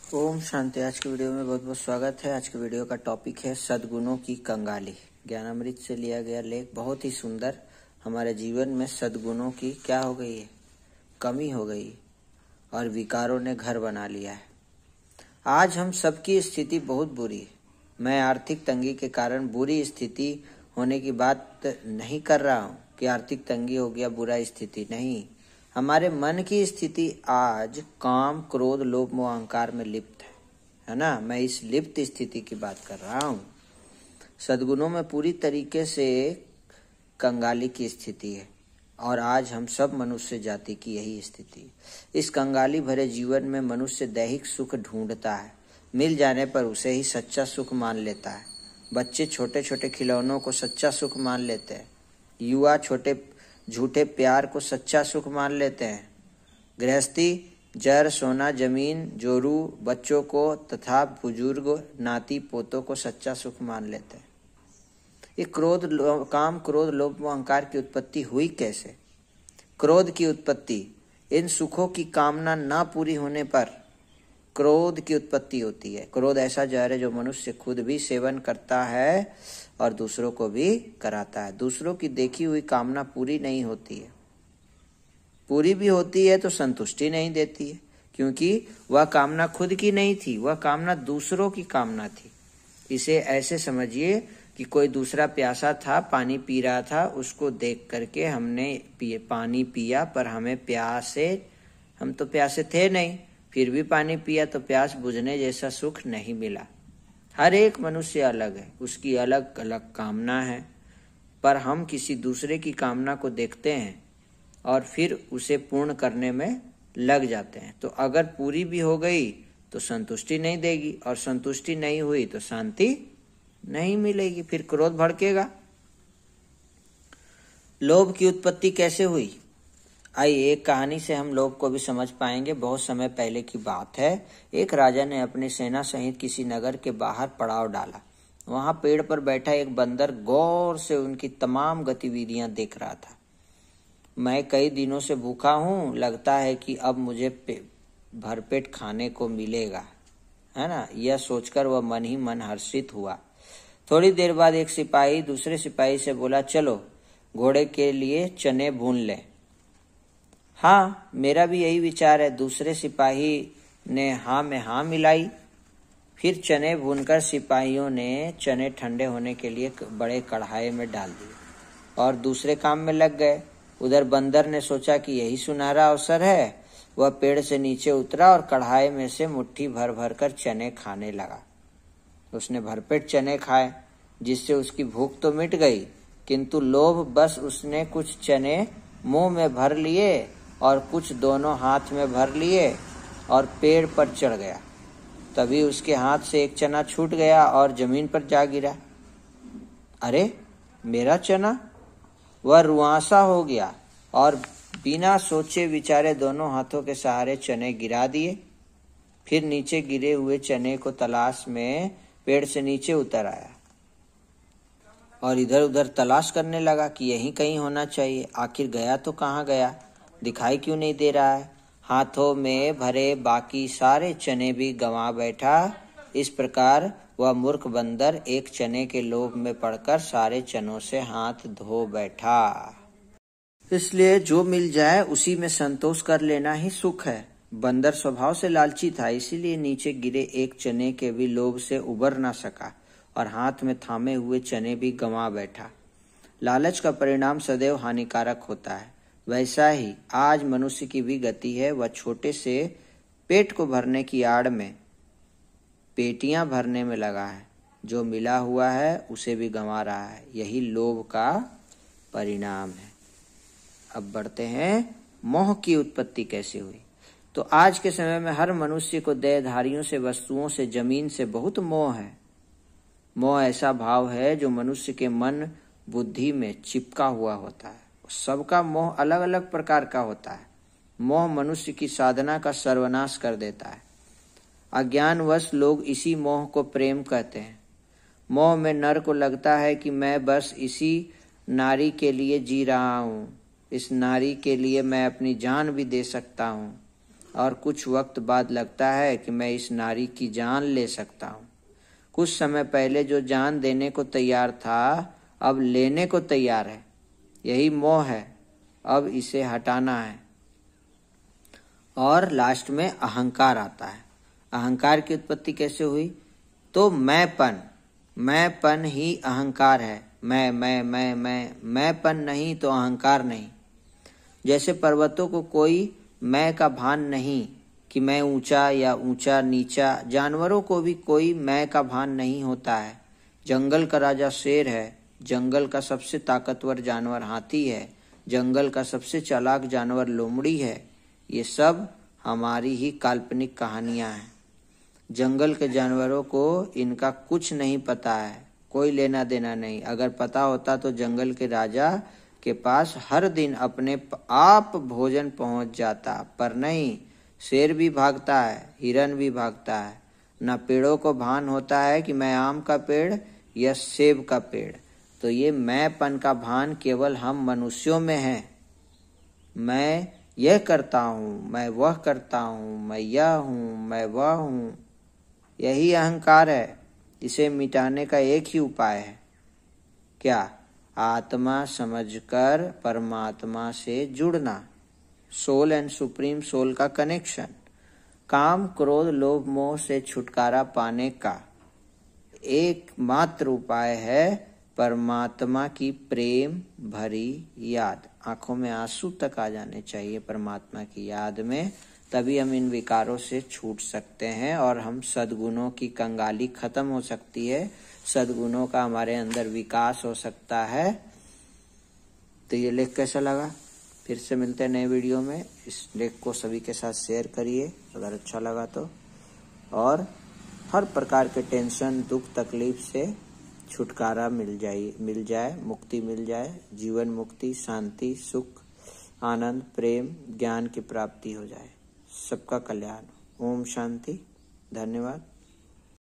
ओम शांति। आज के वीडियो में बहुत बहुत स्वागत है। आज के वीडियो का टॉपिक है सद्गुणों की कंगाली। ज्ञानामृत से लिया गया लेख बहुत ही सुंदर। हमारे जीवन में सद्गुणों की क्या हो गई है, कमी हो गई और विकारों ने घर बना लिया है। आज हम सबकी स्थिति बहुत बुरी है। मैं आर्थिक तंगी के कारण बुरी स्थिति होने की बात नहीं कर रहा हूँ कि आर्थिक तंगी हो गया बुरा स्थिति, नहीं। हमारे मन की स्थिति आज काम, क्रोध, लोभ, मोह, अहंकार में लिप्त है ना। मैं इस लिप्त स्थिति की बात कर रहा हूँ। सद्गुणों में पूरी तरीके से कंगाली की स्थिति है और आज हम सब मनुष्य जाति की यही स्थिति। इस कंगाली भरे जीवन में मनुष्य दैहिक सुख ढूंढता है, मिल जाने पर उसे ही सच्चा सुख मान लेता है। बच्चे छोटे छोटे खिलौनों को सच्चा सुख मान लेते हैं। युवा छोटे झूठे प्यार को सच्चा सुख मान लेते हैं। गृहस्थी जर, सोना, जमीन, जोरू, बच्चों को तथा बुजुर्ग, नाती पोतों को सच्चा सुख मान लेते हैं। ये काम, क्रोध, लोभ, मोह, अहंकार की उत्पत्ति हुई कैसे? क्रोध की उत्पत्ति, इन सुखों की कामना ना पूरी होने पर क्रोध की उत्पत्ति होती है। क्रोध ऐसा जहर है जो मनुष्य खुद भी सेवन करता है और दूसरों को भी कराता है। दूसरों की देखी हुई कामना पूरी नहीं होती है, पूरी भी होती है तो संतुष्टि नहीं देती है, क्योंकि वह कामना खुद की नहीं थी, वह कामना दूसरों की कामना थी। इसे ऐसे समझिए कि कोई दूसरा प्यासा था, पानी पी रहा था, उसको देख करके हमने पानी पिया, पर हम तो प्यासे थे नहीं, फिर भी पानी पिया तो प्यास बुझने जैसा सुख नहीं मिला। हर एक मनुष्य अलग है, उसकी अलग अलग कामना है, पर हम किसी दूसरे की कामना को देखते हैं और फिर उसे पूर्ण करने में लग जाते हैं। तो अगर पूरी भी हो गई तो संतुष्टि नहीं देगी, और संतुष्टि नहीं हुई तो शांति नहीं मिलेगी, फिर क्रोध भड़केगा। लोभ की उत्पत्ति कैसे हुई? आइए एक कहानी से हम लोग को भी समझ पाएंगे। बहुत समय पहले की बात है। एक राजा ने अपनी सेना सहित किसी नगर के बाहर पड़ाव डाला। वहां पेड़ पर बैठा एक बंदर गौर से उनकी तमाम गतिविधियां देख रहा था। मैं कई दिनों से भूखा हूं, लगता है कि अब मुझे भरपेट खाने को मिलेगा, है ना। यह सोचकर वह मन ही मन हर्षित हुआ। थोड़ी देर बाद एक सिपाही दूसरे सिपाही से बोला, चलो घोड़े के लिए चने भून ले। हाँ, मेरा भी यही विचार है। दूसरे सिपाही ने हाँ में हाँ मिलाई। फिर चने भूनकर सिपाहियों ने चने ठंडे होने के लिए बड़े कढ़ाई में डाल दिए और दूसरे काम में लग गए। उधर बंदर ने सोचा कि यही सुनहरा अवसर है। वह पेड़ से नीचे उतरा और कढ़ाई में से मुट्ठी भर भर कर चने खाने लगा। उसने भरपेट चने खाए, जिससे उसकी भूख तो मिट गई, किंतु लोभ बस उसने कुछ चने मुंह में भर लिए और कुछ दोनों हाथ में भर लिए और पेड़ पर चढ़ गया। तभी उसके हाथ से एक चना छूट गया और जमीन पर जा गिरा। अरे, मेरा चना! वह रुआंसा हो गया और बिना सोचे विचारे दोनों हाथों के सहारे चने गिरा दिए। फिर नीचे गिरे हुए चने को तलाश में पेड़ से नीचे उतर आया और इधर उधर तलाश करने लगा कि यहीं कहीं होना चाहिए। आखिर गया तो कहाँ गया, दिखाई क्यों नहीं दे रहा है। हाथों में भरे बाकी सारे चने भी गंवा बैठा। इस प्रकार वह मूर्ख बंदर एक चने के लोभ में पड़कर सारे चनों से हाथ धो बैठा। इसलिए जो मिल जाए उसी में संतोष कर लेना ही सुख है। बंदर स्वभाव से लालची था, इसीलिए नीचे गिरे एक चने के भी लोभ से उबर ना सका और हाथ में थामे हुए चने भी गंवा बैठा। लालच का परिणाम सदैव हानिकारक होता है। वैसा ही आज मनुष्य की भी गति है। वह छोटे से पेट को भरने की आड़ में पेटियां भरने में लगा है। जो मिला हुआ है उसे भी गंवा रहा है। यही लोभ का परिणाम है। अब बढ़ते हैं, मोह की उत्पत्ति कैसे हुई। तो आज के समय में हर मनुष्य को देहधारियों से, वस्तुओं से, जमीन से बहुत मोह है। मोह ऐसा भाव है जो मनुष्य के मन बुद्धि में चिपका हुआ होता है। सबका मोह अलग अलग प्रकार का होता है। मोह मनुष्य की साधना का सर्वनाश कर देता है। अज्ञानवश लोग इसी मोह को प्रेम कहते हैं। मोह में नर को लगता है कि मैं बस इसी नारी के लिए जी रहा हूँ, इस नारी के लिए मैं अपनी जान भी दे सकता हूँ। और कुछ वक्त बाद लगता है कि मैं इस नारी की जान ले सकता हूँ। कुछ समय पहले जो जान देने को तैयार था अब लेने को तैयार है। यही मोह है, अब इसे हटाना है। और लास्ट में अहंकार आता है। अहंकार की उत्पत्ति कैसे हुई? तो मैंपन ही अहंकार है। मैंपन नहीं तो अहंकार नहीं। जैसे पर्वतों को कोई मैं का भान नहीं कि मैं ऊंचा या ऊंचा नीचा, जानवरों को भी कोई मैं का भान नहीं होता है। जंगल का राजा शेर है, जंगल का सबसे ताकतवर जानवर हाथी है, जंगल का सबसे चालाक जानवर लोमड़ी है। ये सब हमारी ही काल्पनिक कहानियां हैं। जंगल के जानवरों को इनका कुछ नहीं पता है, कोई लेना देना नहीं। अगर पता होता तो जंगल के राजा के पास हर दिन अपने आप भोजन पहुंच जाता, पर नहीं। शेर भी भागता है, हिरन भी भागता है। न पेड़ों को भान होता है कि मैं आम का पेड़ या सेब का पेड़। तो ये मैंपन का भान केवल हम मनुष्यों में है। मैं यह करता हूँ, मैं वह करता हूँ, मैं यह हूँ, मैं वह हूँ। यही अहंकार है। इसे मिटाने का एक ही उपाय है। क्या? आत्मा समझकर परमात्मा से जुड़ना। सोल एंड सुप्रीम सोल का कनेक्शन। काम क्रोध लोभ मोह से छुटकारा पाने का एकमात्र उपाय है परमात्मा की प्रेम भरी याद। आंखों में आंसू तक आ जाने चाहिए परमात्मा की याद में, तभी हम इन विकारों से छूट सकते हैं और हम सद्गुणों की कंगाली खत्म हो सकती है, सद्गुणों का हमारे अंदर विकास हो सकता है। तो ये लेख कैसा लगा? फिर से मिलते हैं नए वीडियो में। इस लेख को सभी के साथ शेयर करिए अगर अच्छा लगा तो, और हर प्रकार के टेंशन दुख तकलीफ से छुटकारा मिल जाए, मुक्ति मिल जाए, जीवन मुक्ति, शांति, सुख, आनंद, प्रेम, ज्ञान की प्राप्ति हो जाए। सबका कल्याण। ओम शांति। धन्यवाद।